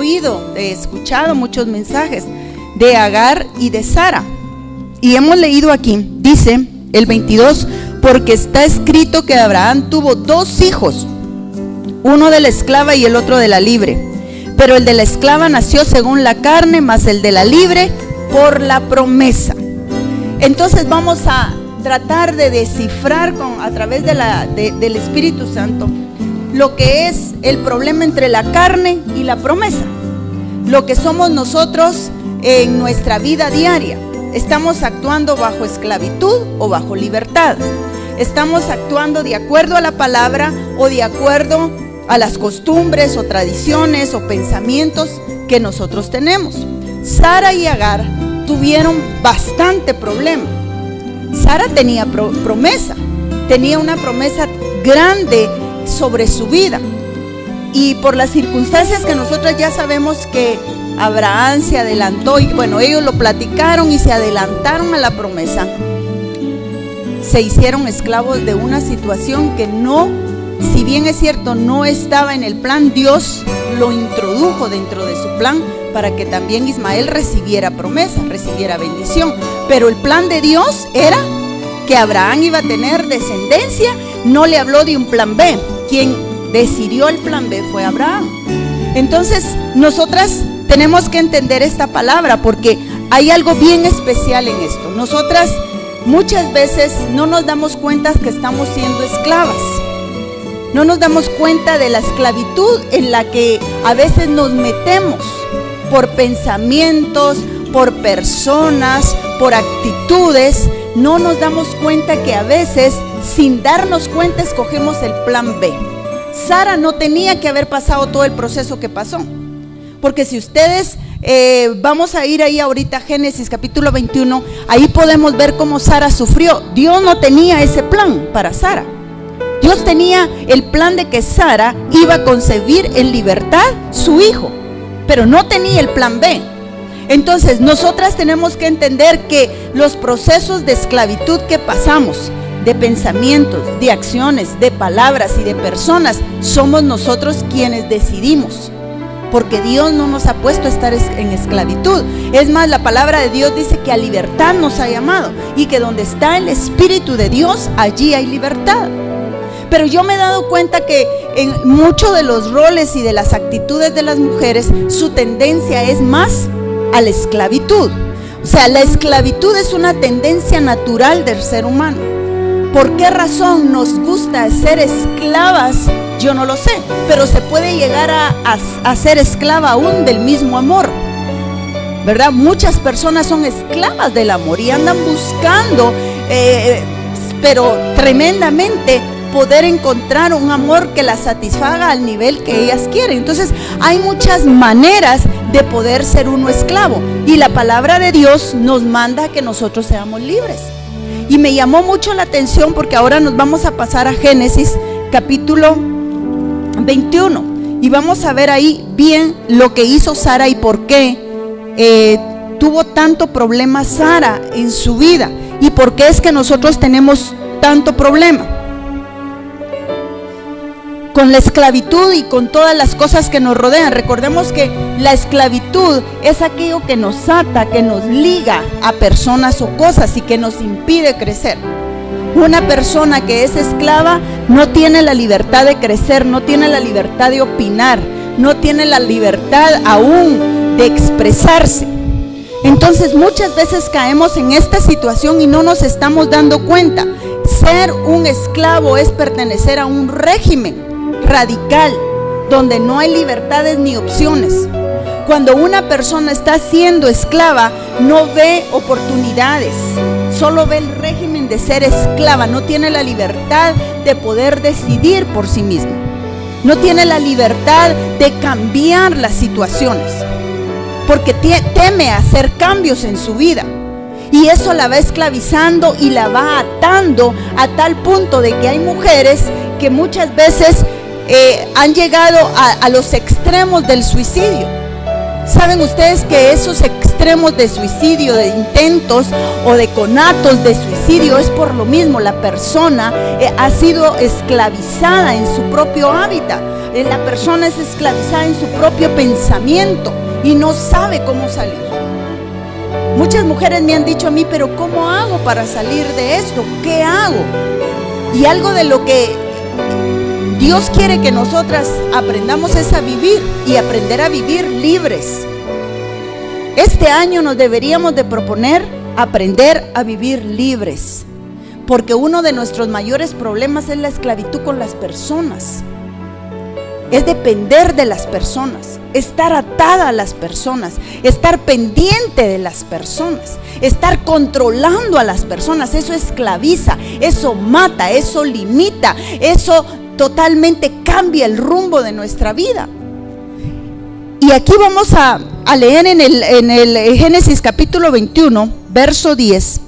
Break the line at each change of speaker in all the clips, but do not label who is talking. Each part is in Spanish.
escuchado muchos mensajes de Agar y de Sara. Y hemos leído aquí, dice el 22, porque está escrito que Abraham tuvo 2 hijos, uno de la esclava y el otro de la libre. Pero el de la esclava nació según la carne, mas el de la libre por la promesa. Entonces vamos a tratar de descifrar a través del Espíritu Santo lo que es el problema entre la carne y la promesa, lo que somos nosotros en nuestra vida diaria. ¿Estamos actuando bajo esclavitud o bajo libertad? ¿Estamos actuando de acuerdo a la palabra o de acuerdo a las costumbres o tradiciones o pensamientos que nosotros tenemos? Sara y Agar tuvieron bastante problema. Sara tenía promesa, tenía una promesa grande sobre su vida, y por las circunstancias que nosotros ya sabemos que Abraham se adelantó, y bueno, ellos lo platicaron y se adelantaron a la promesa, se hicieron esclavos de una situación que no, si bien es cierto, no estaba en el plan. Dios lo introdujo dentro de su plan para que también Ismael recibiera promesa, recibiera bendición, pero el plan de Dios era que Abraham iba a tener descendencia. No le habló de un plan B. Quien decidió el plan B fue Abraham. Entonces nosotras tenemos que entender esta palabra, porque hay algo bien especial en esto. Nosotras muchas veces no nos damos cuenta que estamos siendo esclavas. No nos damos cuenta de la esclavitud en la que a veces nos metemos por pensamientos, por personas, por actitudes. No nos damos cuenta que a veces, sin darnos cuenta, escogemos el plan B. Sara no tenía que haber pasado todo el proceso que pasó, porque si ustedes vamos a ir ahí ahorita a Génesis capítulo 21, ahí podemos ver cómo Sara sufrió. Dios no tenía ese plan para Sara. Dios tenía el plan de que Sara iba a concebir en libertad su hijo, pero no tenía el plan B. Entonces nosotras tenemos que entender que los procesos de esclavitud que pasamos, de pensamientos, de acciones, de palabras y de personas, somos nosotros quienes decidimos, porque Dios no nos ha puesto a estar en esclavitud. Es más, la palabra de Dios dice que a libertad nos ha llamado, y que donde está el Espíritu de Dios, allí hay libertad. Pero yo me he dado cuenta que en muchos de los roles y de las actitudes de las mujeres, su tendencia es más a la esclavitud. O sea, la esclavitud es una tendencia natural del ser humano. ¿Por qué razón nos gusta ser esclavas? Yo no lo sé, pero se puede llegar a ser esclava aún del mismo amor, ¿verdad? Muchas personas son esclavas del amor y andan buscando, pero tremendamente, poder encontrar un amor que las satisfaga al nivel que ellas quieren. Entonces hay muchas maneras de poder ser uno esclavo, y la palabra de Dios nos manda que nosotros seamos libres. Y me llamó mucho la atención, porque ahora nos vamos a pasar a Génesis capítulo 21 y vamos a ver ahí bien lo que hizo Sara y por qué tuvo tanto problema Sara en su vida, y por qué es que nosotros tenemos tanto problema con la esclavitud y con todas las cosas que nos rodean. Recordemos que la esclavitud es aquello que nos ata, que nos liga a personas o cosas y que nos impide crecer. Una persona que es esclava no tiene la libertad de crecer, no tiene la libertad de opinar, no tiene la libertad aún de expresarse. Entonces muchas veces caemos en esta situación y no nos estamos dando cuenta. Ser un esclavo es pertenecer a un régimen radical, donde no hay libertades ni opciones. Cuando una persona está siendo esclava, no ve oportunidades, solo ve el régimen de ser esclava, no tiene la libertad de poder decidir por sí mismo, no tiene la libertad de cambiar las situaciones, porque teme hacer cambios en su vida, y eso la va esclavizando y la va atando a tal punto de que hay mujeres que muchas veces han llegado a los extremos del suicidio. ¿Saben ustedes que esos extremos de suicidio, de intentos o de conatos de suicidio, es por lo mismo? La persona ha sido esclavizada en su propio hábitat. La persona es esclavizada en su propio pensamiento y no sabe cómo salir. Muchas mujeres me han dicho a mí, pero ¿cómo hago para salir de esto? ¿Qué hago? Y algo de lo que Dios quiere que nosotras aprendamos es a vivir y aprender a vivir libres. Este año nos deberíamos de proponer aprender a vivir libres, porque uno de nuestros mayores problemas es la esclavitud con las personas. Es depender de las personas, estar atada a las personas, estar pendiente de las personas, estar controlando a las personas. Eso esclaviza, eso mata, eso limita, eso totalmente cambia el rumbo de nuestra vida. Y aquí vamos a leer en el Génesis capítulo 21, verso 10.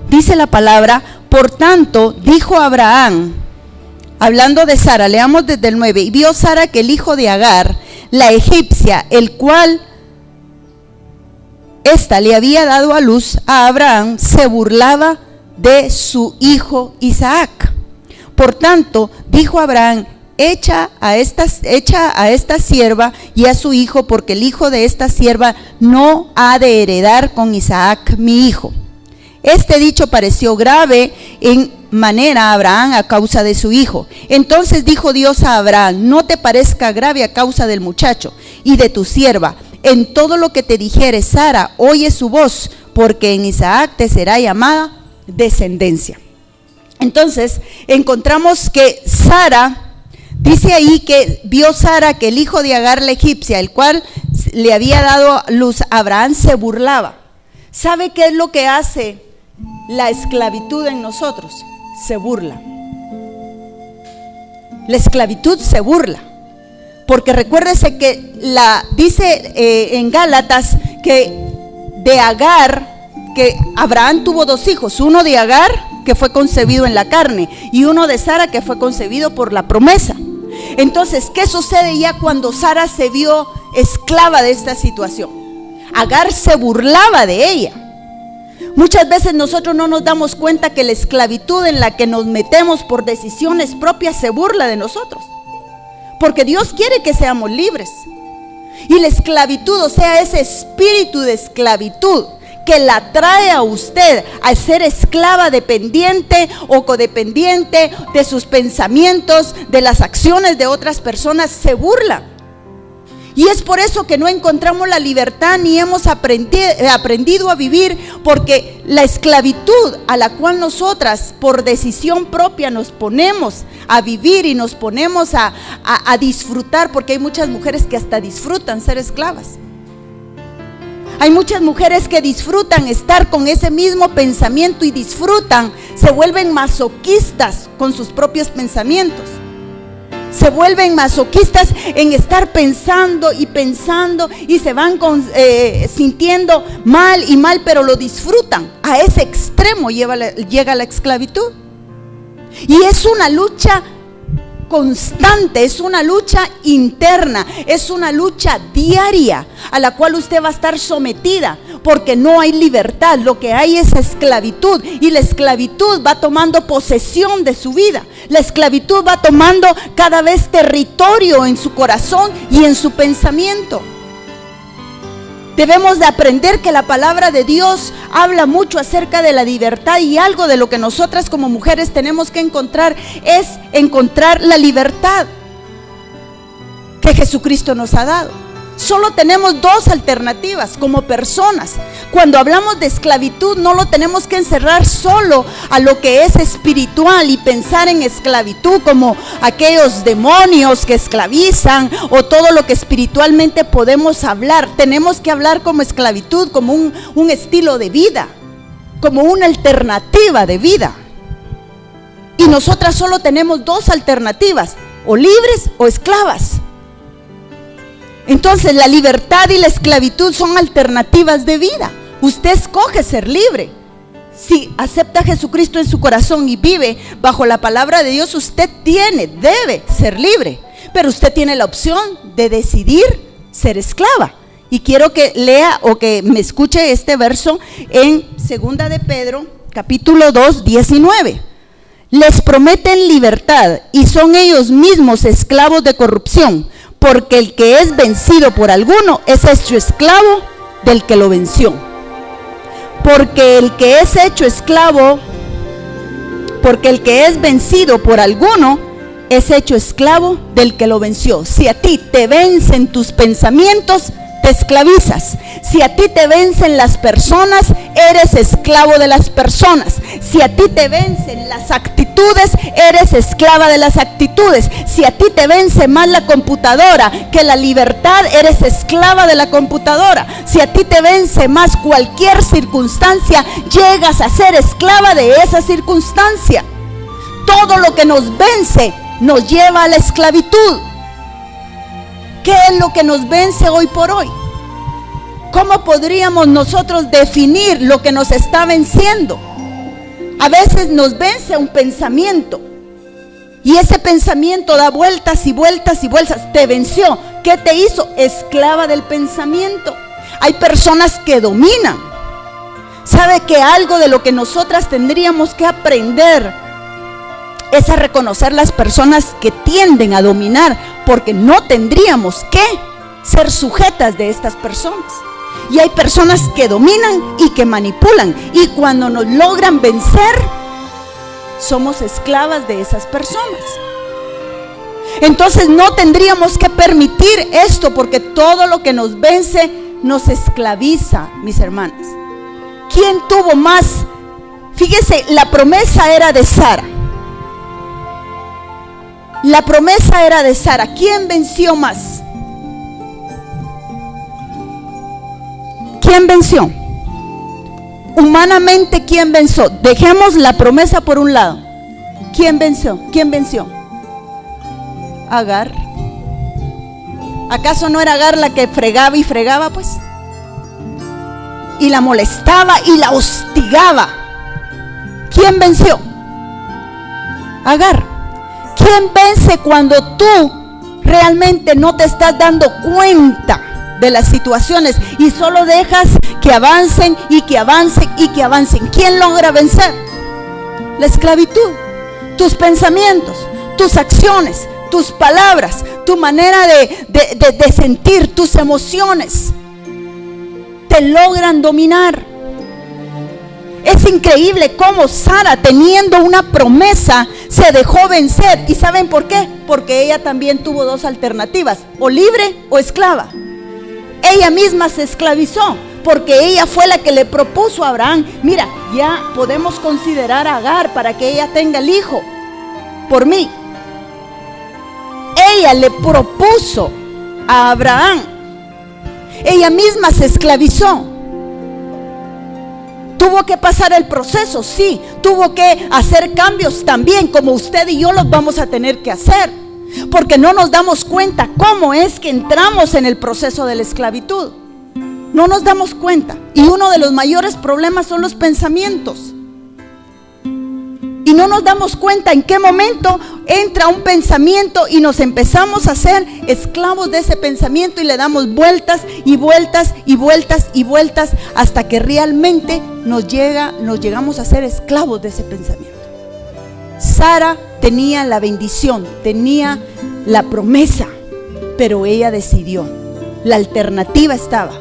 Dice la palabra: por tanto, dijo Abraham, hablando de Sara, leamos desde el 9, y vio Sara que el hijo de Agar, la egipcia, el cual ésta le había dado a luz a Abraham, se burlaba de su hijo Isaac. Por tanto, dijo Abraham: echa a esta sierva y a su hijo, porque el hijo de esta sierva no ha de heredar con Isaac mi hijo. Este dicho pareció grave en manera a Abraham a causa de su hijo. Entonces dijo Dios a Abraham: no te parezca grave a causa del muchacho y de tu sierva. En todo lo que te dijere Sara, oye su voz, porque en Isaac te será llamada descendencia. Entonces encontramos que Sara, dice ahí que vio Sara que el hijo de Agar la egipcia, el cual le había dado luz a Abraham, se burlaba. ¿Sabe qué es lo que hace la esclavitud en nosotros? Se burla. La esclavitud se burla. Porque recuérdese que dice en Gálatas que de Agar, que Abraham tuvo dos hijos, uno de Agar que fue concebido en la carne y uno de Sara que fue concebido por la promesa. Entonces, ¿qué sucede ya cuando Sara se vio esclava de esta situación? Agar se burlaba de ella. Muchas veces nosotros no nos damos cuenta que la esclavitud en la que nos metemos por decisiones propias se burla de nosotros, porque Dios quiere que seamos libres. Y la esclavitud, o sea, ese espíritu de esclavitud que la trae a usted a ser esclava, dependiente o codependiente de sus pensamientos, de las acciones de otras personas, se burla. Y es por eso que no encontramos la libertad ni hemos aprendido a vivir, porque la esclavitud a la cual nosotras por decisión propia nos ponemos a vivir y nos ponemos a disfrutar, porque hay muchas mujeres que hasta disfrutan ser esclavas. Hay muchas mujeres que disfrutan estar con ese mismo pensamiento y disfrutan, se vuelven masoquistas con sus propios pensamientos. Se vuelven masoquistas en estar pensando y se van sintiendo mal, pero lo disfrutan. A ese extremo llega la esclavitud. Y es una lucha constante, es una lucha interna, es una lucha diaria a la cual usted va a estar sometida, porque no hay libertad, lo que hay es esclavitud, y la esclavitud va tomando posesión de su vida. La esclavitud va tomando cada vez territorio en su corazón y en su pensamiento. Debemos de aprender que la palabra de Dios habla mucho acerca de la libertad, y algo de lo que nosotras como mujeres tenemos que encontrar es encontrar la libertad que Jesucristo nos ha dado. Solo tenemos dos alternativas como personas. Cuando hablamos de esclavitud, no lo tenemos que encerrar solo a lo que es espiritual y pensar en esclavitud como aquellos demonios que esclavizan o todo lo que espiritualmente podemos hablar. Tenemos que hablar como esclavitud, como un estilo de vida, como una alternativa de vida. Y nosotras solo tenemos dos alternativas: o libres o esclavas. Entonces la libertad y la esclavitud son alternativas de vida. Usted escoge ser libre. Si acepta a Jesucristo en su corazón y vive bajo la palabra de Dios, usted debe ser libre. Pero usted tiene la opción de decidir ser esclava. Y quiero que lea o que me escuche este verso en 2 de Pedro, capítulo 2, 19. les prometen libertad y son ellos mismos esclavos de corrupción, porque el que es vencido por alguno es hecho esclavo del que lo venció. Porque el que es vencido por alguno es hecho esclavo del que lo venció. Si a ti te vencen tus pensamientos, te esclavizas. Si a ti te vencen las personas, eres esclavo de las personas. Si a ti te vencen las actitudes, eres esclava de las actitudes. Si a ti te vence más la computadora que la libertad, eres esclava de la computadora. Si a ti te vence más cualquier circunstancia, llegas a ser esclava de esa circunstancia. Todo lo que nos vence nos lleva a la esclavitud. ¿Qué es lo que nos vence hoy por hoy? ¿Cómo podríamos nosotros definir lo que nos está venciendo? A veces nos vence un pensamiento y ese pensamiento da vueltas y vueltas y vueltas. Te venció. ¿Qué te hizo? Esclava del pensamiento. Hay personas que dominan. ¿Sabe que algo de lo que nosotras tendríamos que aprender es a reconocer las personas que tienden a dominar? Porque no tendríamos que ser sujetas de estas personas. Y hay personas que dominan y que manipulan, y cuando nos logran vencer, somos esclavas de esas personas. Entonces no tendríamos que permitir esto, porque todo lo que nos vence nos esclaviza, mis hermanas. ¿Quién tuvo más? Fíjese, la promesa era de Sara. La promesa era de Sara. ¿Quién venció más? ¿Quién venció? Humanamente, ¿quién venció? Dejemos la promesa por un lado. ¿Quién venció? ¿Quién venció? Agar. ¿Acaso no era Agar la que fregaba y fregaba, pues? Y la molestaba y la hostigaba. ¿Quién venció? Agar. ¿Quién vence cuando tú realmente no te estás dando cuenta de las situaciones y solo dejas que avancen y que avancen y que avancen? ¿Quién logra vencer? La esclavitud. Tus pensamientos, tus acciones, tus palabras, tu manera de sentir, tus emociones te logran dominar. Es increíble cómo Sara, teniendo una promesa, se dejó vencer. ¿Y saben por qué? Porque ella también tuvo dos alternativas: o libre o esclava. Ella misma se esclavizó, porque ella fue la que le propuso a Abraham: mira, ya podemos considerar a Agar para que ella tenga el hijo por mí. Ella le propuso a Abraham. Ella misma se esclavizó. Tuvo que pasar el proceso, sí. Tuvo que hacer cambios también, como usted y yo los vamos a tener que hacer, porque no nos damos cuenta cómo es que entramos en el proceso de la esclavitud. No nos damos cuenta. Y uno de los mayores problemas son los pensamientos. Y no nos damos cuenta en qué momento entra un pensamiento y nos empezamos a hacer esclavos de ese pensamiento, y le damos vueltas y vueltas y vueltas y vueltas hasta que realmente nos llegamos a ser esclavos de ese pensamiento. Sara tenía la bendición, tenía la promesa, pero ella decidió. La alternativa estaba,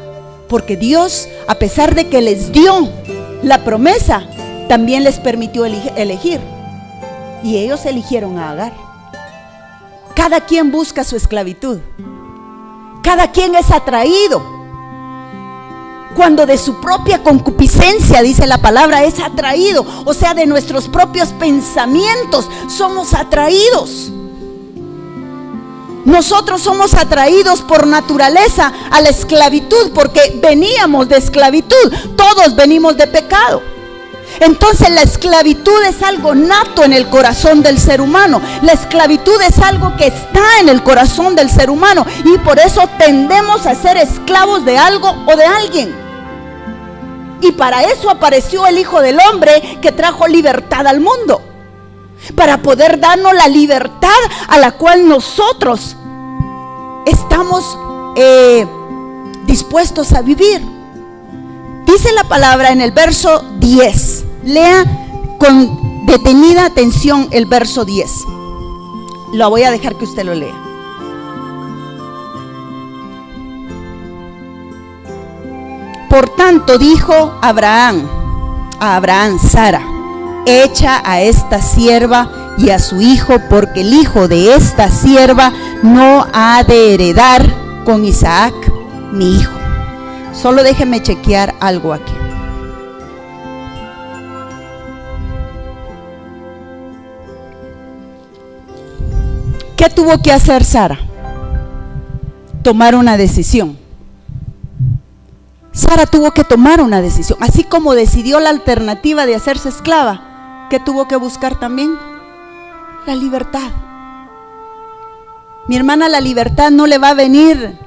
porque Dios, a pesar de que les dio la promesa, también les permitió elegir, y ellos eligieron a Agar. Cada quien busca su esclavitud. Cada quien es atraído cuando de su propia concupiscencia, dice la palabra, es atraído. O sea, de nuestros propios pensamientos somos atraídos. Nosotros somos atraídos por naturaleza a la esclavitud, porque veníamos de esclavitud. Todos venimos de pecado. Entonces la esclavitud es algo nato en el corazón del ser humano. La esclavitud es algo que está en el corazón del ser humano, y por eso tendemos a ser esclavos de algo o de alguien. Y para eso apareció el Hijo del Hombre, que trajo libertad al mundo, para poder darnos la libertad a la cual nosotros estamos dispuestos a vivir. Dice la palabra en el verso 10, lea detenida atención el verso 10. Lo voy a dejar que usted lo lea. Por tanto dijo a Abraham, Sara: echa a esta sierva y a su hijo, porque el hijo de esta sierva no ha de heredar con Isaac mi hijo. Solo déjeme chequear algo aquí. ¿Qué tuvo que hacer Sara? Tomar una decisión. Sara tuvo que tomar una decisión, así como decidió la alternativa de hacerse esclava. ¿Qué tuvo que buscar también? La libertad. Mi hermana, la libertad no le va a venir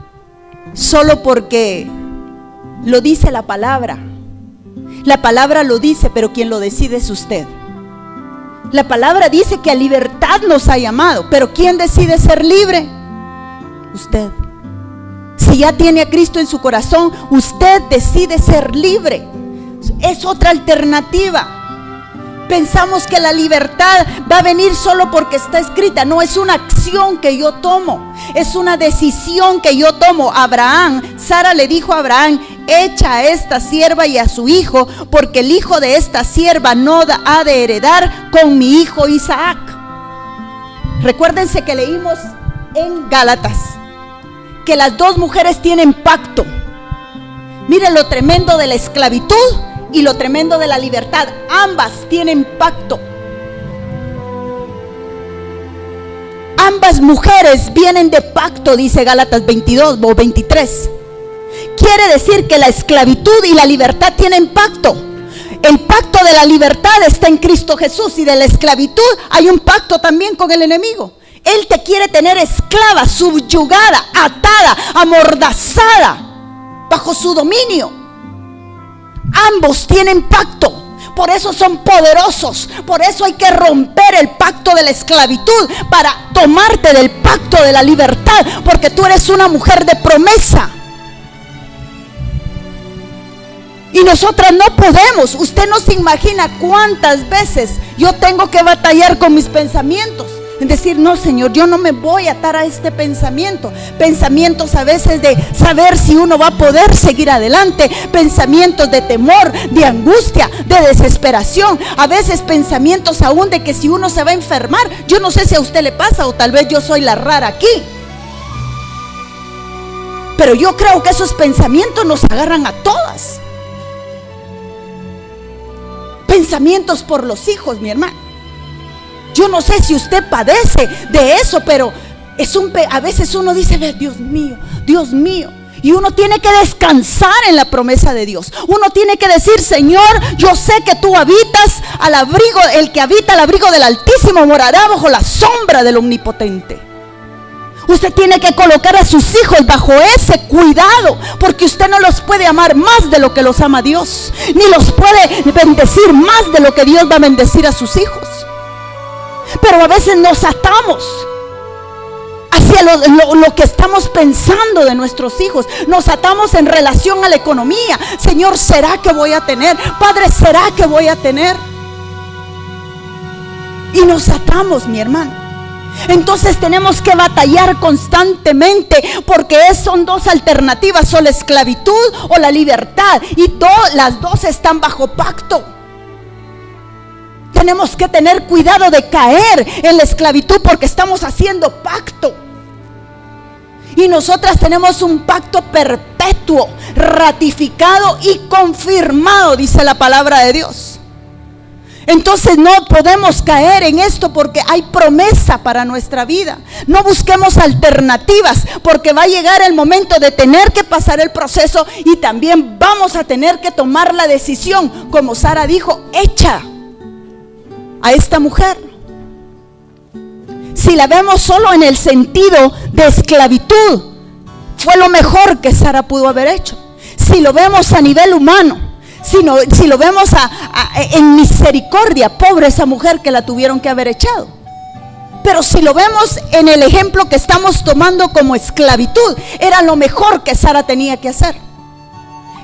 solo porque lo dice la palabra. La palabra lo dice, pero quien lo decide es usted. La palabra dice que a libertad nos ha llamado, pero ¿quién decide ser libre? Usted. Si ya tiene a Cristo en su corazón, usted decide ser libre. Es otra alternativa. Pensamos que la libertad va a venir solo porque está escrita. No, es una acción que yo tomo, es una decisión que yo tomo. Sara le dijo a Abraham: echa a esta sierva y a su hijo, porque el hijo de esta sierva no ha de heredar con mi hijo Isaac. Recuérdense que leímos en Gálatas que las dos mujeres tienen pacto. Miren lo tremendo de la esclavitud y lo tremendo de la libertad. Ambas tienen pacto. Ambas mujeres vienen de pacto, dice Gálatas 22 o 23. Quiere decir que la esclavitud y la libertad tienen pacto. El pacto de la libertad está en Cristo Jesús, y de la esclavitud hay un pacto también con el enemigo. Él te quiere tener esclava, subyugada, atada, amordazada, bajo su dominio. Ambos tienen pacto, por eso son poderosos. Por eso hay que romper el pacto de la esclavitud para tomarte del pacto de la libertad, porque tú eres una mujer de promesa. Y nosotras no podemos. Usted no se imagina cuántas veces yo tengo que batallar con mis pensamientos. En decir: no, Señor, yo no me voy a atar a este pensamiento. Pensamientos a veces de saber si uno va a poder seguir adelante. Pensamientos de temor, de angustia, de desesperación. A veces pensamientos aún de que si uno se va a enfermar. Yo no sé si a usted le pasa, o tal vez yo soy la rara aquí. Pero yo creo que esos pensamientos nos agarran a todas. Pensamientos por los hijos, mi hermano. Yo no sé si usted padece de eso, pero a veces uno dice: Dios mío, Dios mío. Y uno tiene que descansar en la promesa de Dios. Uno tiene que decir: Señor, yo sé que tú habitas al abrigo, el que habita al abrigo del Altísimo morará bajo la sombra del Omnipotente. Usted tiene que colocar a sus hijos bajo ese cuidado, porque usted no los puede amar más de lo que los ama Dios, ni los puede bendecir más de lo que Dios va a bendecir a sus hijos. Pero a veces nos atamos hacia lo que estamos pensando de nuestros hijos. Nos atamos en relación a la economía. Señor, ¿será que voy a tener? Padre, ¿será que voy a tener? Y nos atamos, mi hermano. Entonces tenemos que batallar constantemente, porque son dos alternativas: o la esclavitud o la libertad, y las dos están bajo pacto. Tenemos que tener cuidado de caer en la esclavitud, porque estamos haciendo pacto. Y nosotras tenemos un pacto perpetuo, ratificado y confirmado, dice la palabra de Dios. Entonces no podemos caer en esto, porque hay promesa para nuestra vida. No busquemos alternativas, porque va a llegar el momento de tener que pasar el proceso, y también vamos a tener que tomar la decisión, como Sara dijo: echa a esta mujer. Si la vemos solo en el sentido de esclavitud, fue lo mejor que Sara pudo haber hecho. Si lo vemos a nivel humano, si lo vemos en misericordia, pobre esa mujer que la tuvieron que haber echado. Pero si lo vemos en el ejemplo que estamos tomando como esclavitud, era lo mejor que Sara tenía que hacer.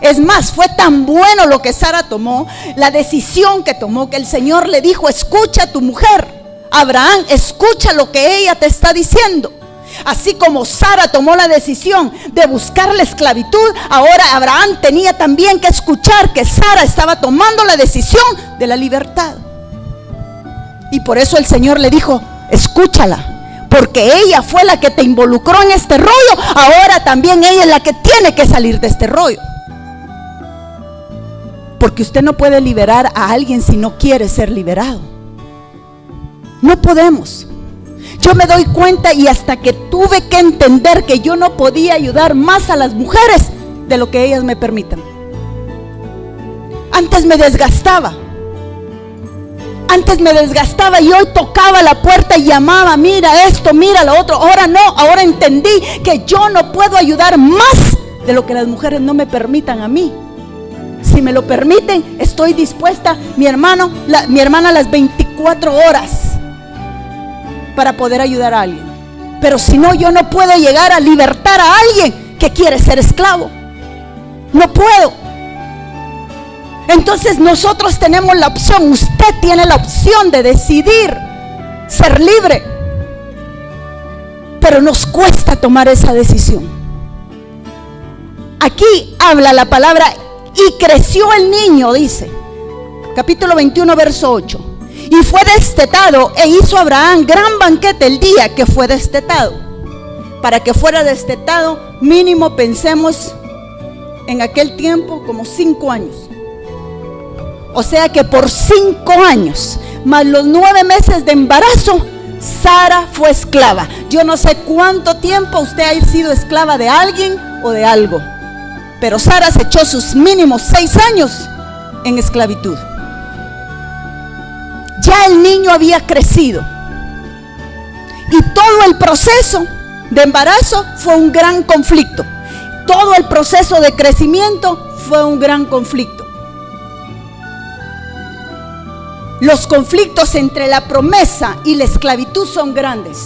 Es más, fue tan bueno lo que Sara tomó, la decisión que tomó, que el Señor le dijo: escucha a tu mujer, Abraham, escucha lo que ella te está diciendo. Así como Sara tomó la decisión de buscar la esclavitud, ahora Abraham tenía también que escuchar que Sara estaba tomando la decisión de la libertad. Y por eso el Señor le dijo: escúchala, porque ella fue la que te involucró en este rollo. Ahora también ella es la que tiene que salir de este rollo. Porque usted no puede liberar a alguien si no quiere ser liberado. No podemos. Yo me doy cuenta, y hasta que tuve que entender que yo no podía ayudar más a las mujeres de lo que ellas me permitan. Antes me desgastaba. Y hoy tocaba la puerta y llamaba: mira esto, mira lo otro. Ahora no, ahora entendí que yo no puedo ayudar más de lo que las mujeres no me permitan a mí. Si me lo permiten, estoy dispuesta, mi hermana, las 24 horas para poder ayudar a alguien. Pero si no, yo no puedo llegar a libertar a alguien que quiere ser esclavo. No puedo. Entonces nosotros tenemos la opción, usted tiene la opción de decidir ser libre. Pero nos cuesta tomar esa decisión. Aquí habla la palabra: y creció el niño, dice, capítulo 21, verso 8. Y fue destetado, e hizo Abraham gran banquete el día que fue destetado. Para que fuera destetado, mínimo pensemos en aquel tiempo como 5 años. O sea que por 5 años, más los 9 meses de embarazo, Sara fue esclava. Yo no sé cuánto tiempo usted ha sido esclava de alguien o de algo, pero Sara se echó sus mínimos 6 años en esclavitud. Ya el niño había crecido. Y todo el proceso de embarazo fue un gran conflicto. Todo el proceso de crecimiento fue un gran conflicto. Los conflictos entre la promesa y la esclavitud son grandes.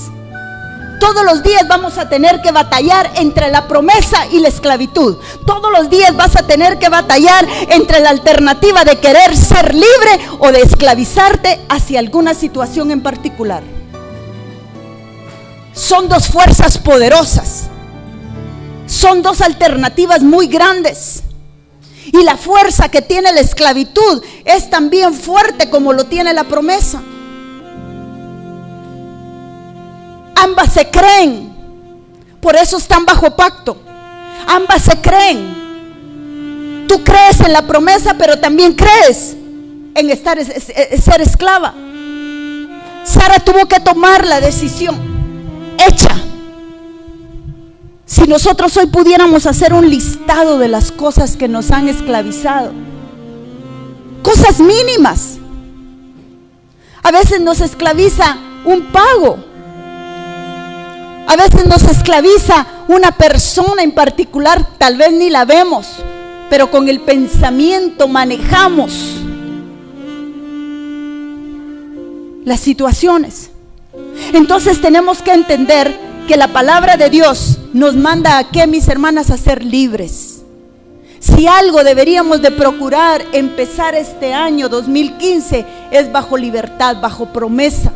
Todos los días vamos a tener que batallar entre la promesa y la esclavitud. Todos los días vas a tener que batallar entre la alternativa de querer ser libre o de esclavizarte hacia alguna situación en particular. Son dos fuerzas poderosas. Son dos alternativas muy grandes. Y la fuerza que tiene la esclavitud es también fuerte como lo tiene la promesa. Ambas se creen, por eso están bajo pacto. Ambas se creen. Tú crees en la promesa, pero también crees en ser esclava. Sara tuvo que tomar la decisión hecha. Si nosotros hoy pudiéramos hacer un listado de las cosas que nos han esclavizado, cosas mínimas. A veces nos esclaviza un pago. A veces nos esclaviza una persona en particular, tal vez ni la vemos, pero con el pensamiento manejamos las situaciones. Entonces tenemos que entender que la palabra de Dios nos manda a qué, mis hermanas, a ser libres. Si algo deberíamos de procurar empezar este año 2015 es bajo libertad, bajo promesa.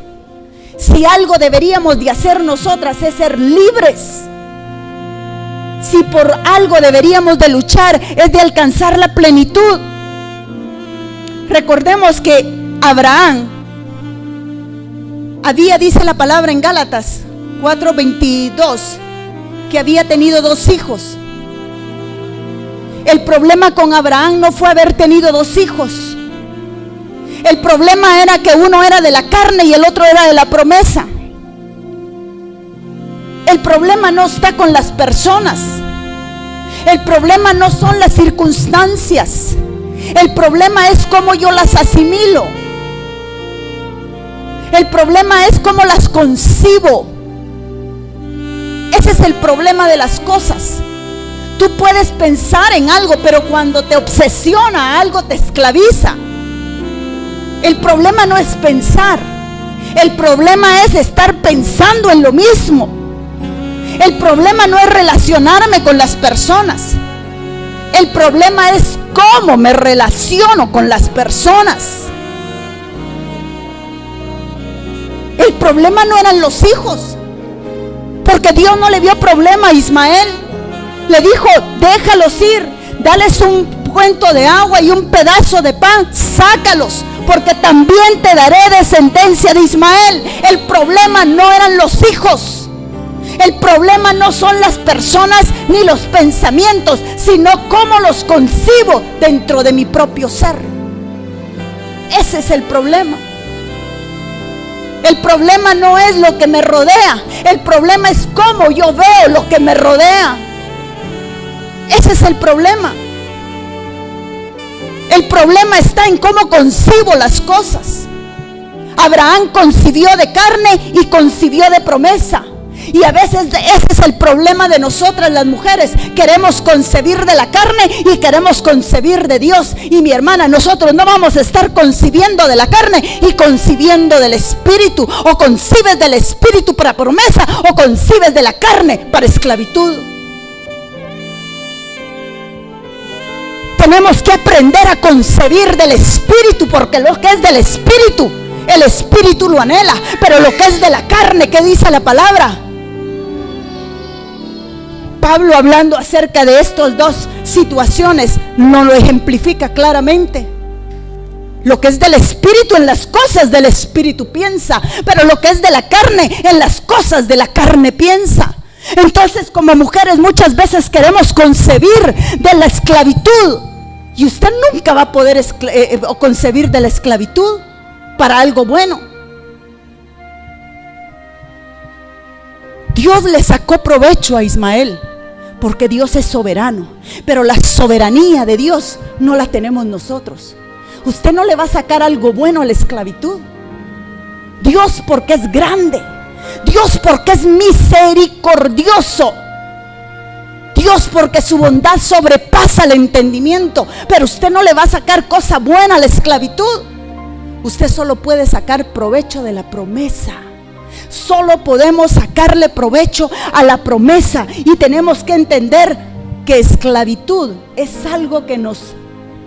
Si algo deberíamos de hacer nosotras es ser libres. Si por algo deberíamos de luchar es de alcanzar la plenitud. Recordemos que Abraham había, dice la palabra en Gálatas 4:22, que había tenido 2 hijos. El problema con Abraham no fue haber tenido 2 hijos. El problema era que uno era de la carne y el otro era de la promesa. El problema no está con las personas. El problema no son las circunstancias. El problema es cómo yo las asimilo. El problema es cómo las concibo. Ese es el problema de las cosas. Tú puedes pensar en algo, pero cuando te obsesiona algo te esclaviza. El problema no es pensar. El problema es estar pensando en lo mismo. El problema no es relacionarme con las personas. El problema es cómo me relaciono con las personas. El problema no eran los hijos, porque Dios no le vio problema a Ismael. Le dijo: déjalos ir, dales un cuento de agua y un pedazo de pan, sácalos, porque también te daré descendencia de Ismael. El problema no eran los hijos. El problema no son las personas ni los pensamientos, sino cómo los concibo dentro de mi propio ser. Ese es el problema. El problema no es lo que me rodea, el problema es cómo yo veo lo que me rodea. Ese es el problema. El problema está en cómo concibo las cosas. Abraham concibió de carne y concibió de promesa. Y a veces ese es el problema de nosotras las mujeres. Queremos concebir de la carne y queremos concebir de Dios. Y mi hermana, nosotros no vamos a estar concibiendo de la carne y concibiendo del Espíritu. O concibes del Espíritu para promesa, o concibes de la carne para esclavitud. Tenemos que aprender a concebir del Espíritu, porque lo que es del Espíritu, el Espíritu lo anhela. Pero lo que es de la carne, ¿qué dice la palabra? Pablo, hablando acerca de estas dos situaciones, no lo ejemplifica claramente. Lo que es del Espíritu, en las cosas del Espíritu piensa, pero lo que es de la carne, en las cosas de la carne piensa. Entonces, como mujeres muchas veces queremos concebir de la esclavitud, y usted nunca va a poder concebir de la esclavitud para algo bueno. Dios le sacó provecho a Ismael, porque Dios es soberano, pero la soberanía de Dios no la tenemos nosotros. Usted no le va a sacar algo bueno a la esclavitud. Dios, porque es grande. Dios, porque es misericordioso. Dios, porque su bondad sobrepasa el entendimiento. Pero usted no le va a sacar cosa buena a la esclavitud. Usted solo puede sacar provecho de la promesa. Solo podemos sacarle provecho a la promesa. Y tenemos que entender que esclavitud es algo que nos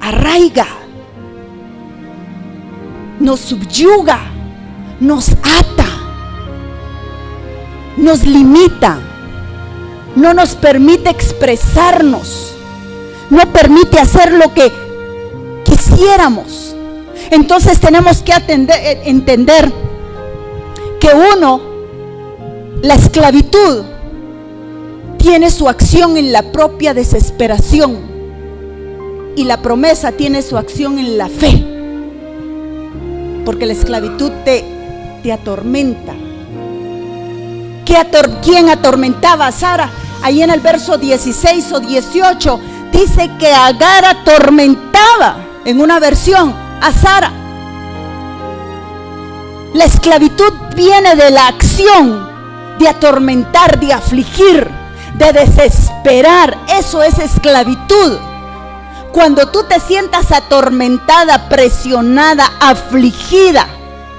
arraiga, nos subyuga, nos ata, nos limita, no nos permite expresarnos, no permite hacer lo que quisiéramos. Entonces tenemos que entender que la esclavitud tiene su acción en la propia desesperación, y la promesa tiene su acción en la fe, porque la esclavitud te atormenta. ¿Quién atormentaba a Sara? Ahí en el verso 16 o 18 dice que Agar atormentaba, en una versión, a Sara. La esclavitud viene de la acción de atormentar, de afligir, de desesperar. Eso es esclavitud. Cuando tú te sientas atormentada, presionada, afligida,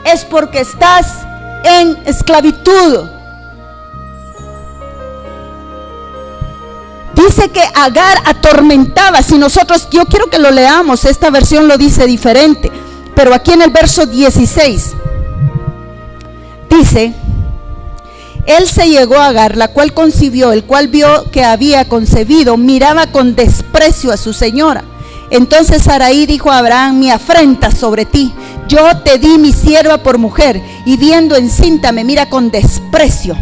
es porque estás en esclavitud. Dice que Agar atormentaba. Yo quiero que lo leamos, esta versión lo dice diferente, pero aquí en el verso 16 dice: él se llegó a Agar, la cual concibió, el cual vio que había concebido, miraba con desprecio a su señora. Entonces Sarai dijo a Abraham: mi afrenta sobre ti, yo te di mi sierva por mujer, y viendo encinta me mira con desprecio.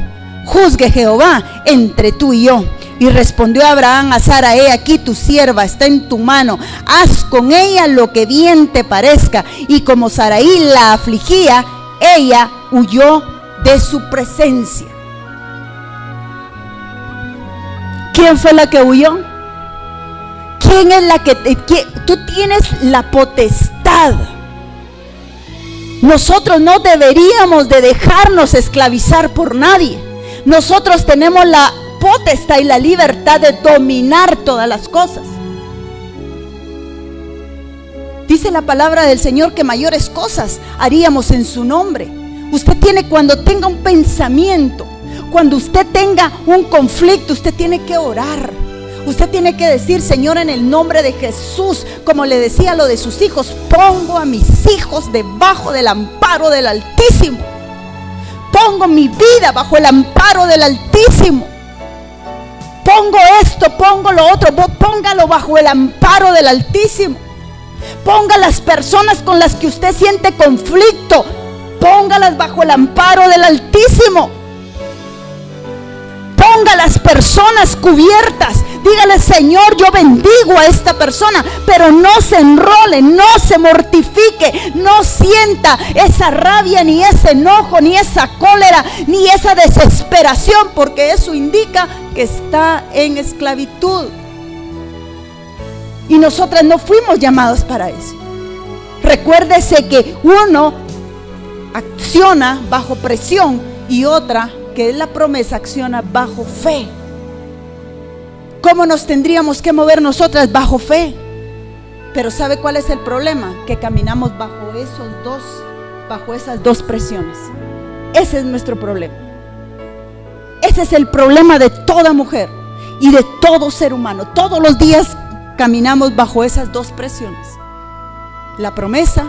Juzgue Jehová entre tú y yo. Y respondió Abraham a Sara: he aquí tu sierva está en tu mano, haz con ella lo que bien te parezca. Y como Sarai la afligía, ella huyó de su presencia. ¿Quién fue la que huyó? ¿Quién es la que tú tienes la potestad? Nosotros no deberíamos de dejarnos esclavizar por nadie. Nosotros tenemos la potestad y la libertad de dominar todas las cosas. Dice la palabra del Señor que mayores cosas haríamos en su nombre. Usted tiene, cuando tenga un pensamiento, cuando usted tenga un conflicto, usted tiene que orar. Usted tiene que decir: Señor, en el nombre de Jesús, como le decía lo de sus hijos, pongo a mis hijos debajo del amparo del Altísimo. Pongo mi vida bajo el amparo del Altísimo. Pongo esto, pongo lo otro, póngalo bajo el amparo del Altísimo. Ponga las personas con las que usted siente conflicto, póngalas bajo el amparo del Altísimo. Ponga las personas cubiertas. Dígale: Señor, yo bendigo a esta persona, pero no se enrole, no se mortifique, no sienta esa rabia, ni ese enojo, ni esa cólera, ni esa desesperación, porque eso indica que está en esclavitud. Y nosotras no fuimos llamados para eso. Recuérdese que uno acciona bajo presión y otra, que es la promesa, acciona bajo fe. ¿Cómo nos tendríamos que mover nosotras? Bajo fe. Pero ¿sabe cuál es el problema? Que caminamos bajo esas dos presiones. Ese es nuestro problema. Ese es el problema de toda mujer y de todo ser humano. Todos los días caminamos bajo esas dos presiones: la promesa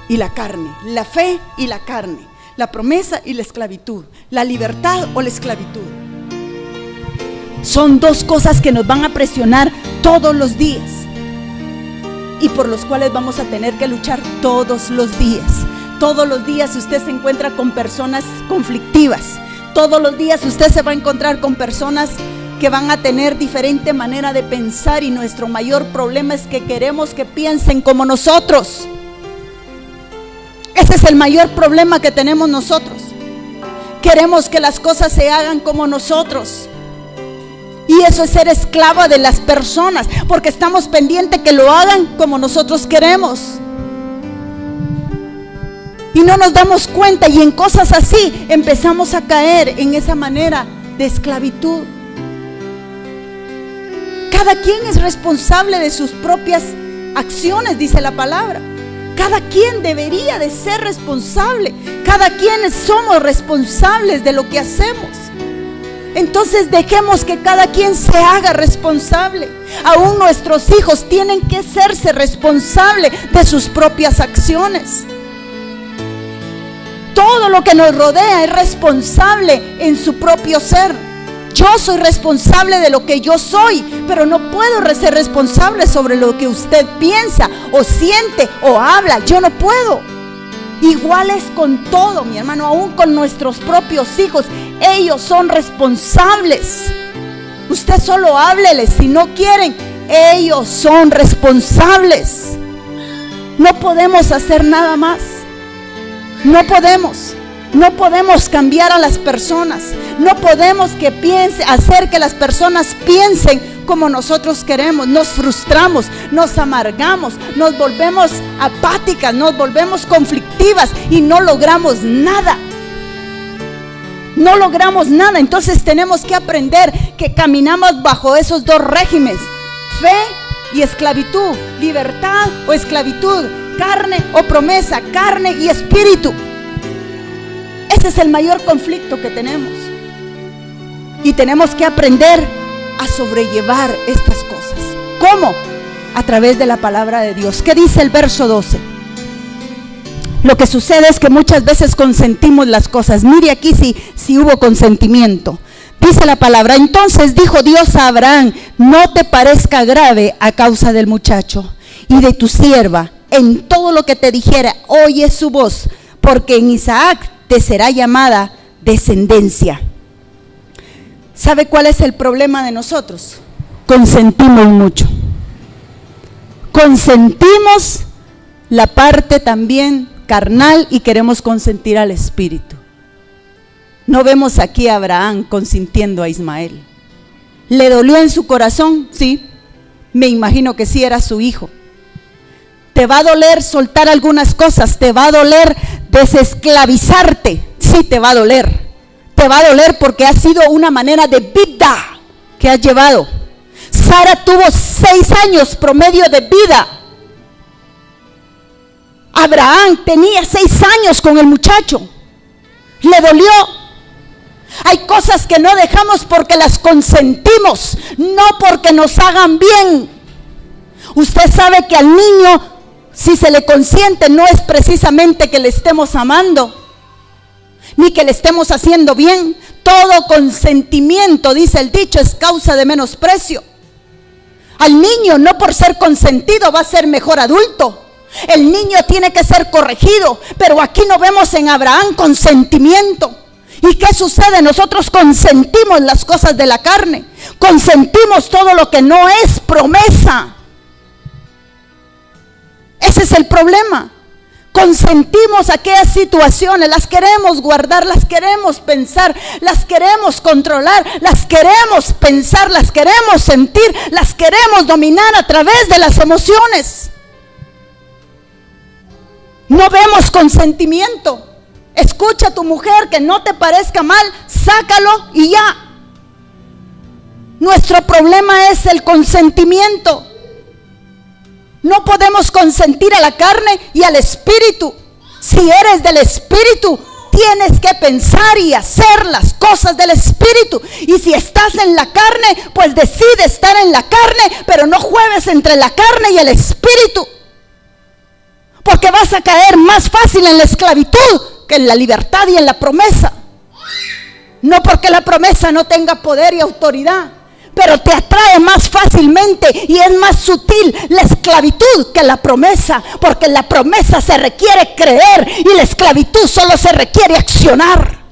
y la carne, la fe y la carne, la promesa y la esclavitud, la libertad o la esclavitud. Son dos cosas que nos van a presionar todos los días y por los cuales vamos a tener que luchar todos los días. Todos los días usted se encuentra con personas conflictivas. Todos los días usted se va a encontrar con personas que van a tener diferente manera de pensar, y nuestro mayor problema es que queremos que piensen como nosotros. Ese es el mayor problema que tenemos nosotros. Queremos que las cosas se hagan como nosotros. Y eso es ser esclava de las personas, porque estamos pendientes que lo hagan como nosotros queremos. Y no nos damos cuenta, y en cosas así empezamos a caer en esa manera de esclavitud. Cada quien es responsable de sus propias acciones, dice la palabra. Cada quien debería de ser responsable. Cada quien somos responsables de lo que hacemos. Entonces dejemos que cada quien se haga responsable. Aún nuestros hijos tienen que hacerse responsables de sus propias acciones. Todo lo que nos rodea es responsable en su propio ser. Yo soy responsable de lo que yo soy, pero no puedo ser responsable sobre lo que usted piensa o siente o habla. Yo no puedo. Igual es con todo, mi hermano, aún con nuestros propios hijos. Ellos son responsables. Usted solo háblele si no quieren. Ellos son responsables. No podemos hacer nada más. No podemos cambiar a las personas. No podemos hacer que las personas piensen como nosotros queremos. Nos frustramos, nos amargamos, nos volvemos apáticas, nos volvemos conflictivas y no logramos nada. No logramos nada. Entonces tenemos que aprender que caminamos bajo esos dos regímenes: fe y esclavitud, libertad o esclavitud, carne o promesa, carne y espíritu. Ese es el mayor conflicto que tenemos. Y tenemos que aprender a sobrellevar estas cosas. ¿Cómo? A través de la palabra de Dios. ¿Qué dice el verso 12? Lo que sucede es que muchas veces consentimos las cosas. Mire aquí si hubo consentimiento. Dice la palabra: entonces dijo Dios a Abraham: no te parezca grave a causa del muchacho y de tu sierva. En todo lo que te dijera, oye su voz, porque en Isaac te será llamada descendencia. ¿Sabe cuál es el problema de nosotros? Consentimos mucho. Consentimos la parte también carnal y queremos consentir al espíritu. No vemos aquí a Abraham consintiendo a Ismael. ¿Le dolió en su corazón? Sí, me imagino que sí, era su hijo. ¿Te va a doler soltar algunas cosas? ¿Te va a doler desesclavizarte? Sí, te va a doler. Te va a doler porque ha sido una manera de vida que has llevado. Sara tuvo 6 años promedio de vida. Abraham tenía 6 años con el muchacho. Le dolió. Hay cosas que no dejamos porque las consentimos, no porque nos hagan bien. Usted sabe que al niño, si se le consiente, no es precisamente que le estemos amando, ni que le estemos haciendo bien. Todo consentimiento, dice el dicho, es causa de menosprecio. Al niño, no por ser consentido, va a ser mejor adulto. El niño tiene que ser corregido, pero aquí no vemos en Abraham consentimiento. ¿Y qué sucede? Nosotros consentimos las cosas de la carne, consentimos todo lo que no es promesa. Ese es el problema. Consentimos aquellas situaciones, las queremos guardar, las queremos pensar, las queremos controlar, las queremos pensar, las queremos sentir, las queremos dominar a través de las emociones. No vemos consentimiento. Escucha a tu mujer, que no te parezca mal, sácalo y ya. Nuestro problema es el consentimiento. No podemos consentir a la carne y al espíritu. Si eres del espíritu, tienes que pensar y hacer las cosas del espíritu. Y si estás en la carne, pues decide estar en la carne, pero no juegues entre la carne y el espíritu, porque vas a caer más fácil en la esclavitud que en la libertad y en la promesa. No porque la promesa no tenga poder y autoridad, pero te atrae más fácilmente y es más sutil la esclavitud que la promesa, porque la promesa se requiere creer y la esclavitud solo se requiere accionar.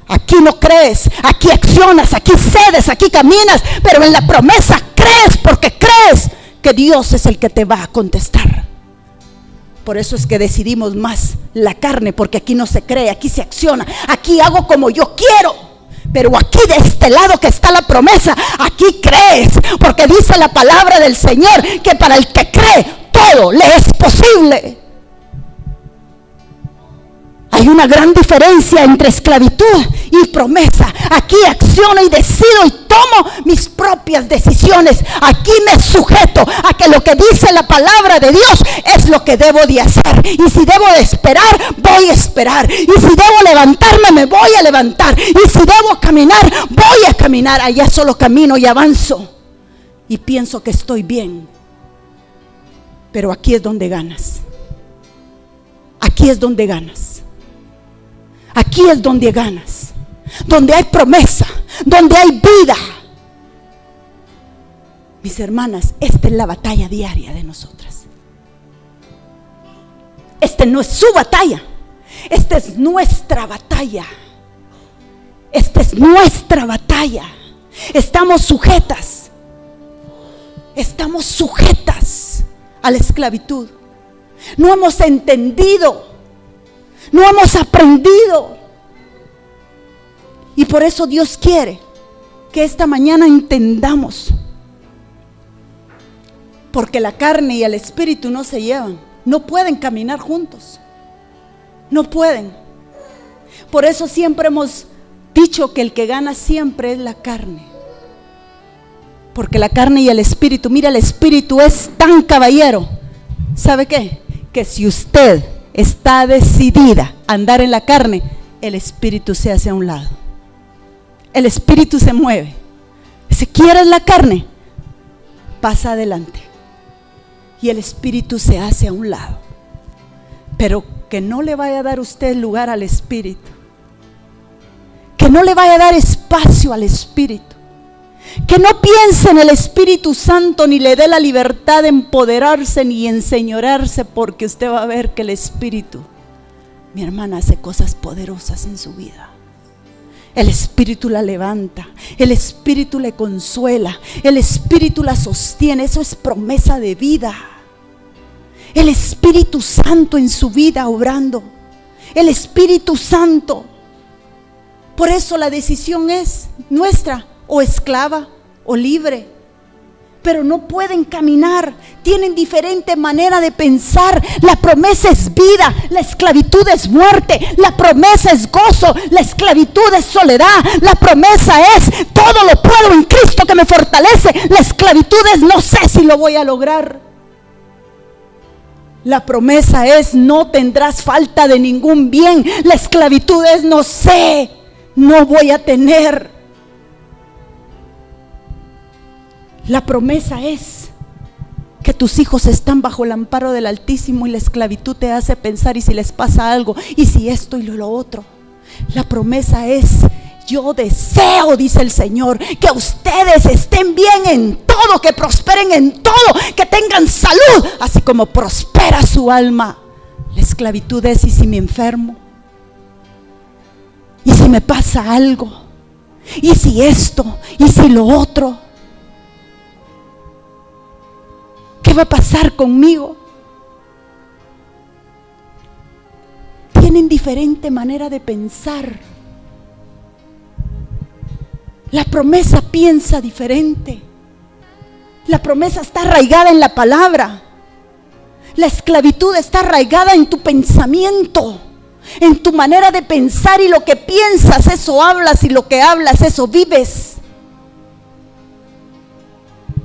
Aquí no crees, aquí accionas, aquí cedes, aquí caminas, pero en la promesa crees, porque crees que Dios es el que te va a contestar. Por eso es que decidimos más la carne, porque aquí no se cree, aquí se acciona, aquí hago como yo quiero. Pero aquí de este lado que está la promesa, aquí crees, porque dice la palabra del Señor que para el que cree todo le es posible. Hay una gran diferencia entre esclavitud y promesa. Aquí acciono y decido y tomo mis propias decisiones. Aquí me sujeto a que lo que dice la palabra de Dios es lo que debo de hacer. Y si debo de esperar, voy a esperar. Y si debo levantarme, me voy a levantar. Y si debo caminar, voy a caminar. Allá solo camino y avanzo. Y pienso que estoy bien. Pero aquí es donde ganas. Aquí es donde ganas. Aquí es donde ganas, donde hay promesa, donde hay vida. Mis hermanas, esta es la batalla diaria de nosotras. Esta no es su batalla, esta es nuestra batalla. Esta es nuestra batalla. Estamos sujetas a la esclavitud. No hemos entendido. No hemos aprendido. Y por eso Dios quiere que esta mañana entendamos. Porque la carne y el espíritu no se llevan. No pueden caminar juntos. No pueden. Por eso siempre hemos dicho que el que gana siempre es la carne. Porque la carne y el espíritu, mira, el espíritu es tan caballero. ¿Sabe qué? Que si usted está decidida a andar en la carne, el espíritu se hace a un lado. El espíritu se mueve. Si quieres la carne, pasa adelante. Y el espíritu se hace a un lado. Pero que no le vaya a dar usted lugar al espíritu. Que no le vaya a dar espacio al espíritu. Que no piense en el Espíritu Santo, ni le dé la libertad de empoderarse ni enseñorearse, porque usted va a ver que el Espíritu, mi hermana, hace cosas poderosas en su vida. El Espíritu la levanta, el Espíritu le consuela, el Espíritu la sostiene. Eso es promesa de vida. El Espíritu Santo en su vida obrando. El Espíritu Santo. Por eso la decisión es nuestra, o esclava o libre. Pero no pueden caminar, tienen diferente manera de pensar. La promesa es vida, la esclavitud es muerte. La promesa es gozo, la esclavitud es soledad. La promesa es todo lo puedo en Cristo que me fortalece. La esclavitud es no sé si lo voy a lograr. La promesa es no tendrás falta de ningún bien. La esclavitud es no sé no voy a tener. La promesa es que tus hijos están bajo el amparo del Altísimo y la esclavitud te hace pensar, y si les pasa algo, y si esto y lo otro. La promesa es: yo deseo, dice el Señor, que ustedes estén bien en todo, que prosperen en todo, que tengan salud, así como prospera su alma. La esclavitud es: ¿y si me enfermo? ¿Y si me pasa algo? ¿Y si esto? ¿Y si lo otro? ¿Qué va a pasar conmigo? Tienen diferente manera de pensar. La promesa piensa diferente. La promesa está arraigada en la palabra. La esclavitud está arraigada en tu pensamiento, en tu manera de pensar, y lo que piensas, eso hablas, y lo que hablas, eso vives.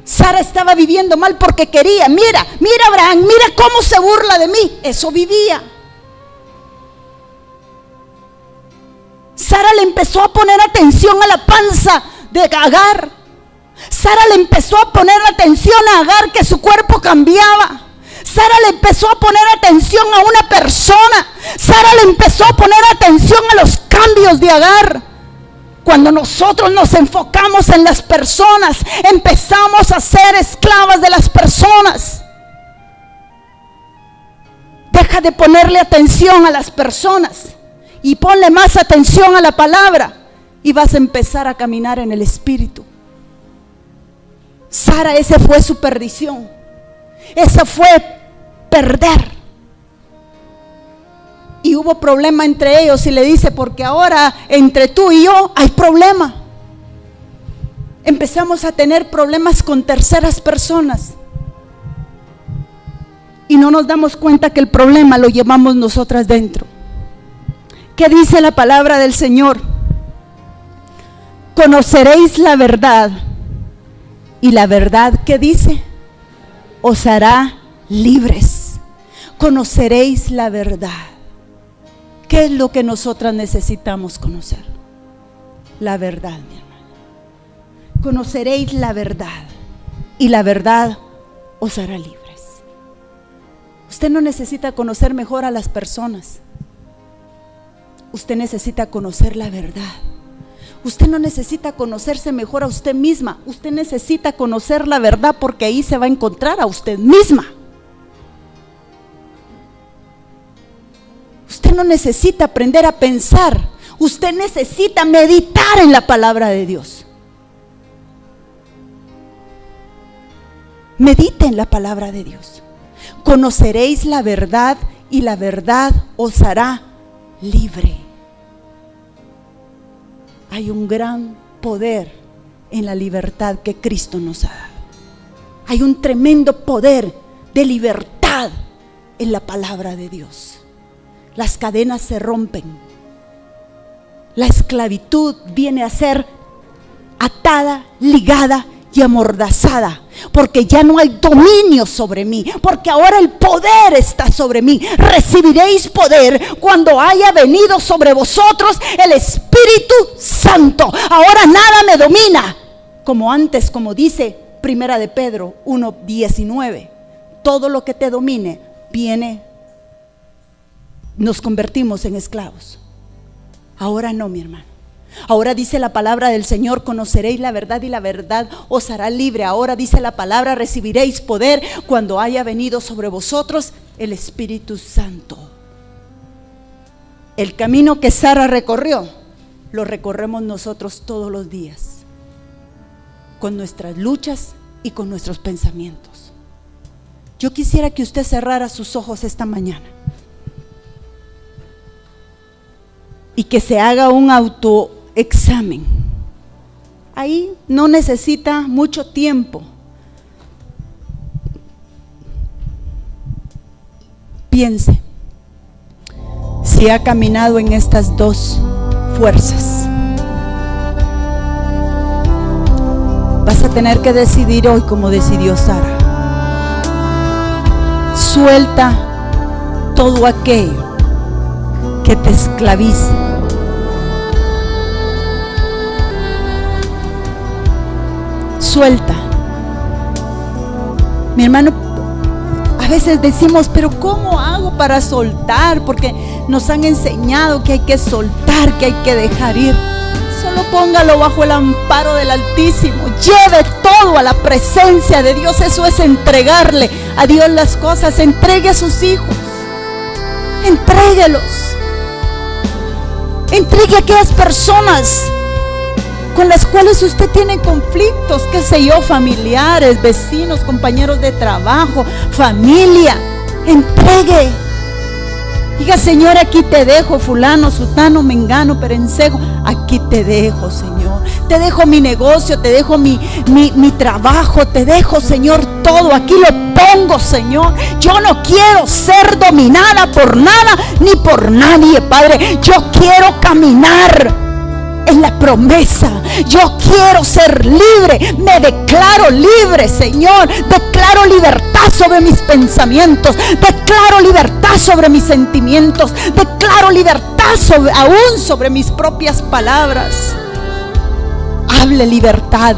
Sara estaba viviendo mal porque quería. Mira Abraham, mira cómo se burla de mí. Eso vivía. Sara le empezó a poner atención a la panza de Agar. Sara le empezó a poner atención a Agar, que su cuerpo cambiaba. Sara le empezó a poner atención a una persona. Sara le empezó a poner atención a los cambios de Agar. Cuando nosotros nos enfocamos en las personas, empezamos a ser esclavas de las personas. Deja de ponerle atención a las personas y ponle más atención a la palabra, y vas a empezar a caminar en el Espíritu. Sara, esa fue su perdición. Esa fue perder. Y hubo problema entre ellos, y le dice: porque ahora entre tú y yo hay problema. Empezamos a tener problemas con terceras personas y no nos damos cuenta que el problema lo llevamos nosotras dentro. ¿Qué dice la palabra del Señor? Conoceréis la verdad, y la verdad, ¿qué dice? Os hará libres. Conoceréis la verdad. ¿Qué es lo que nosotras necesitamos conocer? La verdad, mi hermano. Conoceréis la verdad, y la verdad os hará libres. Usted no necesita conocer mejor a las personas. Usted necesita conocer la verdad. Usted no necesita conocerse mejor a usted misma. Usted necesita conocer la verdad, porque ahí se va a encontrar a usted misma. Usted no necesita aprender a pensar. Usted necesita meditar en la palabra de Dios. Medite en la palabra de Dios. Conoceréis la verdad, y la verdad os hará libre. Hay un gran poder en la libertad que Cristo nos ha dado. Hay un tremendo poder de libertad en la palabra de Dios. Las cadenas se rompen. La esclavitud viene a ser atada, ligada y amordazada, porque ya no hay dominio sobre mí, porque ahora el poder está sobre mí. Recibiréis poder cuando haya venido sobre vosotros el Espíritu Santo. Ahora nada me domina, como antes, como dice Primera de Pedro 1:19. Todo lo que te domine viene, nos convertimos en esclavos. Ahora no, mi hermano. Ahora dice la palabra del Señor: conoceréis la verdad, y la verdad os hará libre. Ahora dice la palabra: recibiréis poder cuando haya venido sobre vosotros el Espíritu Santo. El camino que Sara recorrió, lo recorremos nosotros todos los días, con nuestras luchas y con nuestros pensamientos. Yo quisiera que usted cerrara sus ojos esta mañana y que se haga un autoexamen. Ahí no necesita mucho tiempo. Piense si ha caminado en estas dos fuerzas. Vas a tener que decidir hoy como decidió Sara. Suelta todo aquello que te esclavice. Suelta. Mi hermano, a veces decimos, pero ¿cómo hago para soltar? Porque nos han enseñado que hay que soltar, que hay que dejar ir. Solo póngalo bajo el amparo del Altísimo. Lleve todo a la presencia de Dios. Eso es entregarle a Dios las cosas. Entregue a sus hijos. Entréguelos. Entregue a aquellas personas con las cuales usted tiene conflictos, qué sé yo, familiares, vecinos, compañeros de trabajo, familia. Entregue. Diga, Señor, aquí te dejo, fulano, sutano, mengano, perencejo. Aquí te dejo, Señor. Te dejo mi negocio, te dejo mi trabajo, te dejo, Señor, todo. Aquí lo pongo, Señor. Yo no quiero ser dominada por nada ni por nadie, Padre. Yo quiero caminar en la promesa. Yo quiero ser libre. Me declaro libre, Señor. Declaro libertad sobre mis pensamientos. Declaro libertad sobre mis sentimientos. Declaro libertad aún sobre mis propias palabras. Hable libertad,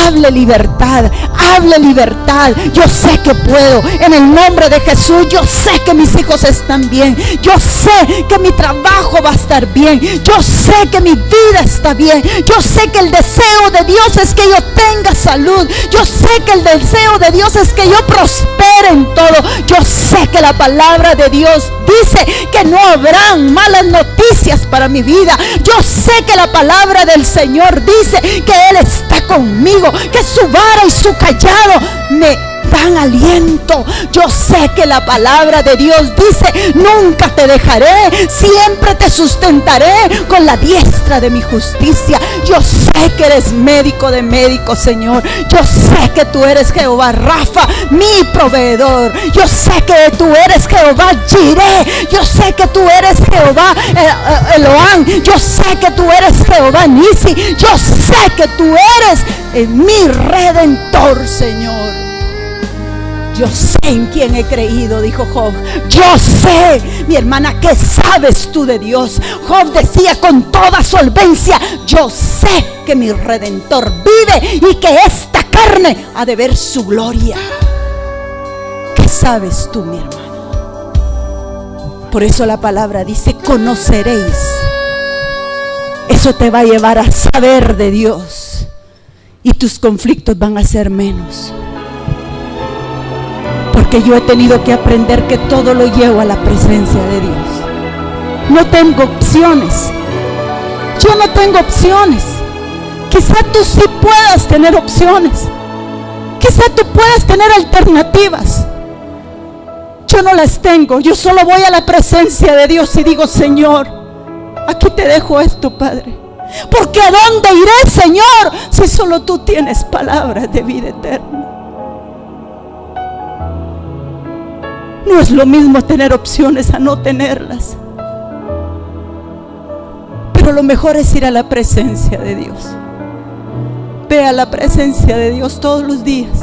hable libertad, hable libertad. Yo sé que puedo, en el nombre de Jesús. Yo sé que mis hijos están bien. Yo sé que mi trabajo va a estar bien. Yo sé que mi vida está bien. Yo sé que el deseo de Dios es que yo tenga salud. Yo sé que el deseo de Dios es que yo prospere en todo. Yo sé que la palabra de Dios dice que no habrán malas noticias para mi vida. Yo sé que la palabra del Señor dice que Él está conmigo, que su vara y su callado me dan aliento. Yo sé que la palabra de Dios dice: nunca te dejaré, siempre te sustentaré con la diestra de mi justicia. Yo sé que eres médico de médicos, Señor. Yo sé que tú eres Jehová Rafa, mi proveedor. Yo sé que tú eres Jehová Jireh. Yo sé que tú eres Jehová Eloham. Yo sé que tú eres Jehová Nisi. Yo sé que tú eres mi redentor, Señor. Yo sé en quién he creído, dijo Job. Yo sé, mi hermana, ¿qué sabes tú de Dios? Job decía con toda solvencia: yo sé que mi Redentor vive y que esta carne ha de ver su gloria. ¿Qué sabes tú, mi hermana? Por eso la palabra dice: conoceréis. Eso te va a llevar a saber de Dios y tus conflictos van a ser menos. Porque yo he tenido que aprender que todo lo llevo a la presencia de Dios. No tengo opciones. Yo no tengo opciones. Quizá tú sí puedas tener opciones. Quizá tú puedas tener alternativas. Yo no las tengo. Yo solo voy a la presencia de Dios y digo: Señor, aquí te dejo esto, Padre. Porque ¿a dónde iré, Señor, si solo tú tienes palabras de vida eterna? No es lo mismo tener opciones a no tenerlas. Pero lo mejor es ir a la presencia de Dios. Ve a la presencia de Dios todos los días.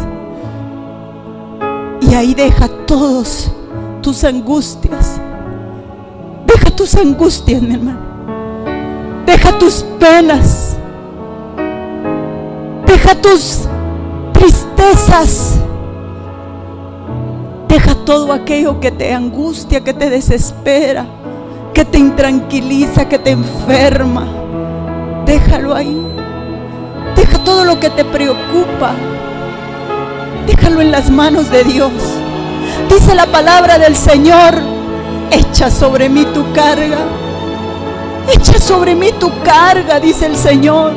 Y ahí deja todas tus angustias. Deja tus angustias, mi hermano. Deja tus penas. Deja tus tristezas. Deja todo aquello que te angustia, que te desespera, que te intranquiliza, que te enferma. Déjalo ahí. Deja todo lo que te preocupa. Déjalo en las manos de Dios. Dice la palabra del Señor: echa sobre mí tu carga. Echa sobre mí tu carga, dice el Señor.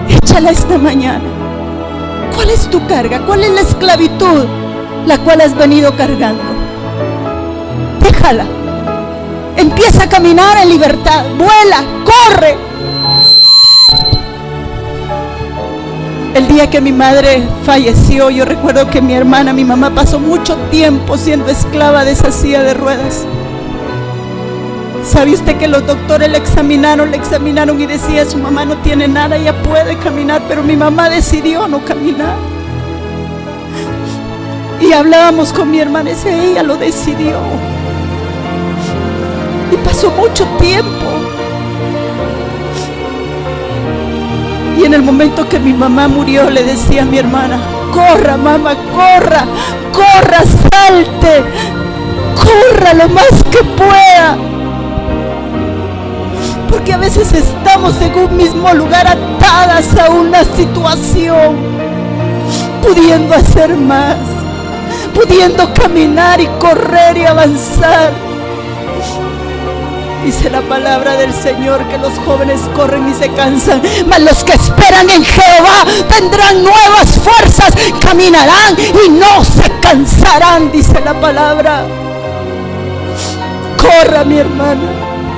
Échala esta mañana. ¿Cuál es tu carga? ¿Cuál es la esclavitud la cual has venido cargando? Déjala. Empieza a caminar en libertad. Vuela, corre. El día que mi madre falleció, yo recuerdo que mi mamá pasó mucho tiempo siendo esclava de esa silla de ruedas. ¿Sabe usted que los doctores le examinaron y decía: su mamá no tiene nada, ella puede caminar? Pero mi mamá decidió no caminar. Y hablábamos con mi hermana y decía: ella lo decidió. Y pasó mucho tiempo. Y en el momento que mi mamá murió, le decía a mi hermana: corra, mamá, corra, corra, salte, corra lo más que pueda. Porque a veces estamos en un mismo lugar, atadas a una situación, pudiendo hacer más, pudiendo caminar y correr y avanzar. Dice la palabra del Señor que los jóvenes corren y se cansan, mas los que esperan en Jehová tendrán nuevas fuerzas, caminarán y no se cansarán, dice la palabra. Corra, mi hermana,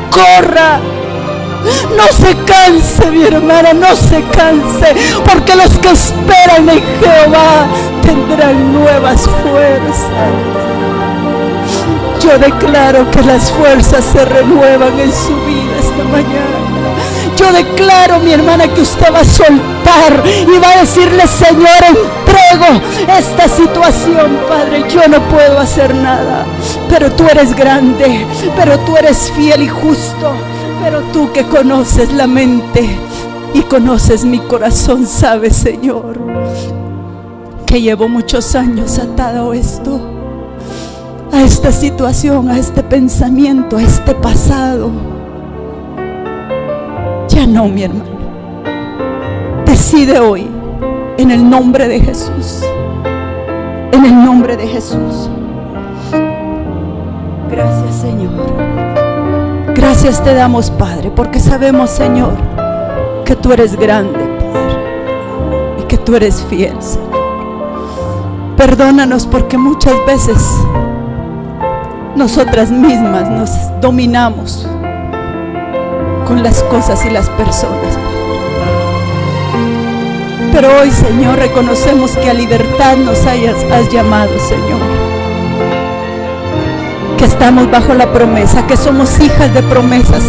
corra. No se canse, mi hermana, no se canse, porque los que esperan en Jehová tendrán nuevas fuerzas. Yo declaro que las fuerzas se renuevan en su vida esta mañana. Yo declaro, mi hermana, que usted va a soltar y va a decirle: Señor, entrego esta situación, Padre. Yo no puedo hacer nada, pero tú eres grande, pero tú eres fiel y justo. Pero tú que conoces la mente y conoces mi corazón, sabes, Señor, que llevo muchos años atado a esto, a esta situación, a este pensamiento, a este pasado. Ya no, mi hermano. Decide hoy, en el nombre de Jesús, en el nombre de Jesús. Gracias, Señor. Gracias te damos, Padre, porque sabemos, Señor, que tú eres grande, Padre, y que tú eres fiel, Señor. Perdónanos porque muchas veces nosotras mismas nos dominamos con las cosas y las personas, Padre. Pero hoy, Señor, reconocemos que a libertad nos has llamado, Señor. Que estamos bajo la promesa, que somos hijas de promesas.